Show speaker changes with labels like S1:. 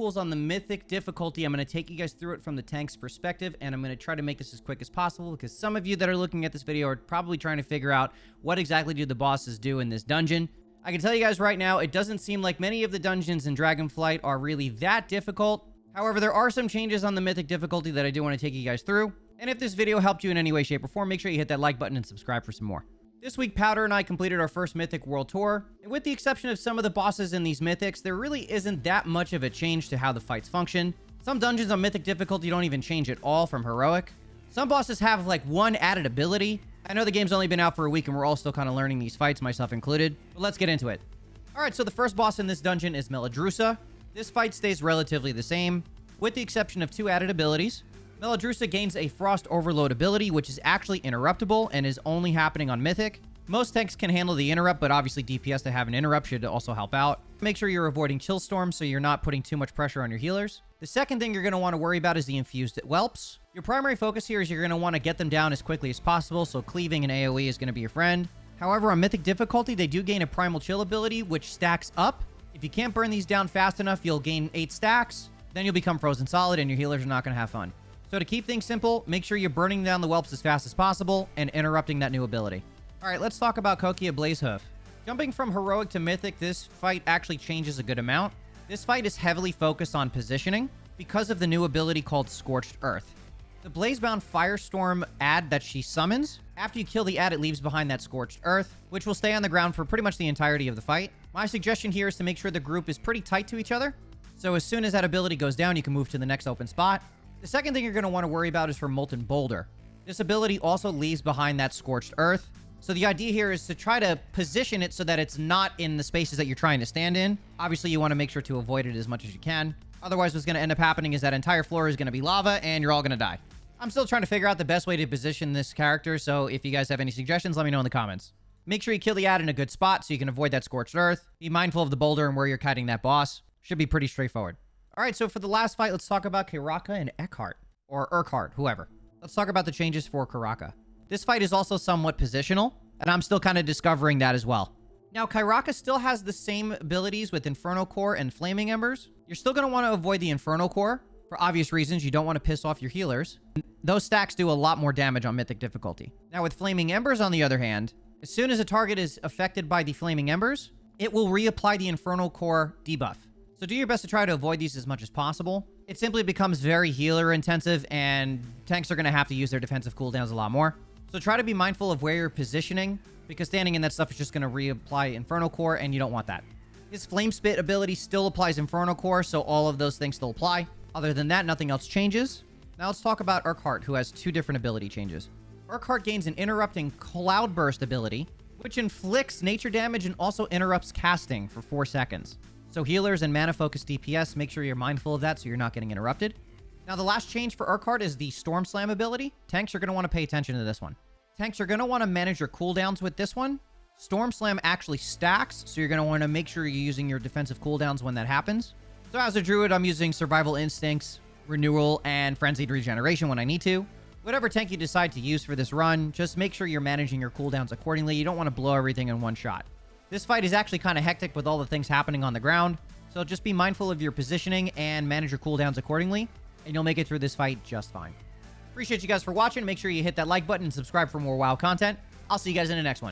S1: Tools on the Mythic difficulty. I'm going to take you guys through it from the tank's perspective, and I'm going to try to make this as quick as possible because some of you that are looking at this video are probably trying to figure out what exactly do the bosses do in this dungeon. I can tell you guys right now, it doesn't seem like many of the dungeons in Dragonflight are really that difficult. However, there are some changes on the Mythic difficulty that I do want to take you guys through. And if this video helped you in any way, shape, or form, make sure you hit that like button and subscribe for some more. This week, Powder and I completed our first Mythic World Tour, and with the exception of some of the bosses in these Mythics, there really isn't that much of a change to how the fights function. Some dungeons on Mythic difficulty don't even change at all from Heroic. Some bosses have like one added ability. I know the game's only been out for a week and we're all still kind of learning these fights, myself included, but let's get into it. Alright, so the first boss in this dungeon is Meladrusa. This fight stays relatively the same, with the exception of two added abilities. Meladrusa gains a Frost Overload ability, which is actually interruptible and is only happening on Mythic. Most tanks can handle the interrupt, but obviously DPS to have an interrupt should also help out. Make sure you're avoiding Chill Storm so you're not putting too much pressure on your healers. The second thing you're going to want to worry about is the Infused Whelps. Your primary focus here is you're going to want to get them down as quickly as possible, so cleaving and AoE is going to be your friend. However, on Mythic difficulty, they do gain a Primal Chill ability, which stacks up. If you can't burn these down fast enough, you'll gain 8 stacks. Then you'll become Frozen Solid and your healers are not going to have fun. So to keep things simple, make sure you're burning down the whelps as fast as possible and interrupting that new ability. Alright, let's talk about Kokia Blazehoof. Jumping from Heroic to Mythic, this fight actually changes a good amount. This fight is heavily focused on positioning because of the new ability called Scorched Earth. The Blazebound Firestorm ad that she summons, after you kill the ad, it leaves behind that Scorched Earth, which will stay on the ground for pretty much the entirety of the fight. My suggestion here is to make sure the group is pretty tight to each other, so as soon as that ability goes down, you can move to the next open spot. The second thing you're going to want to worry about is for Molten Boulder. This ability also leaves behind that Scorched Earth. So the idea here is to try to position it so that it's not in the spaces that you're trying to stand in. Obviously, you want to make sure to avoid it as much as you can. Otherwise, what's going to end up happening is that entire floor is going to be lava and you're all going to die. I'm still trying to figure out the best way to position this character, so if you guys have any suggestions, let me know in the comments. Make sure you kill the ad in a good spot so you can avoid that Scorched Earth. Be mindful of the boulder and where you're kiting that boss. Should be pretty straightforward. Alright, so for the last fight, let's talk about Karaka and Eckhart. Or Urquhart, whoever. Let's talk about the changes for Karaka. This fight is also somewhat positional, and I'm still kind of discovering that as well. Now, Karaka still has the same abilities with Inferno Core and Flaming Embers. You're still going to want to avoid the Inferno Core. For obvious reasons, you don't want to piss off your healers. Those stacks do a lot more damage on Mythic difficulty. Now, with Flaming Embers, on the other hand, as soon as a target is affected by the Flaming Embers, it will reapply the Inferno Core debuff. So do your best to try to avoid these as much as possible. It simply becomes very healer intensive and tanks are going to have to use their defensive cooldowns a lot more. So try to be mindful of where you're positioning because standing in that stuff is just going to reapply Inferno Core and you don't want that. His Flame Spit ability still applies Inferno Core, so all of those things still apply. Other than that, nothing else changes. Now let's talk about Urquhart, who has two different ability changes. Urquhart gains an Interrupting Cloudburst ability, which inflicts nature damage and also interrupts casting for 4 seconds. So healers and mana-focused DPS, make sure you're mindful of that so you're not getting interrupted. Now, the last change for Urquhart is the Storm Slam ability. Tanks are going to want to pay attention to this one. Tanks are going to want to manage your cooldowns with this one. Storm Slam actually stacks, so you're going to want to make sure you're using your defensive cooldowns when that happens. So as a druid, I'm using Survival Instincts, Renewal, and Frenzied Regeneration when I need to. Whatever tank you decide to use for this run, just make sure you're managing your cooldowns accordingly. You don't want to blow everything in one shot. This fight is actually kind of hectic with all the things happening on the ground, so just be mindful of your positioning and manage your cooldowns accordingly, and you'll make it through this fight just fine. Appreciate you guys for watching. Make sure you hit that like button and subscribe for more WoW content. I'll see you guys in the next one.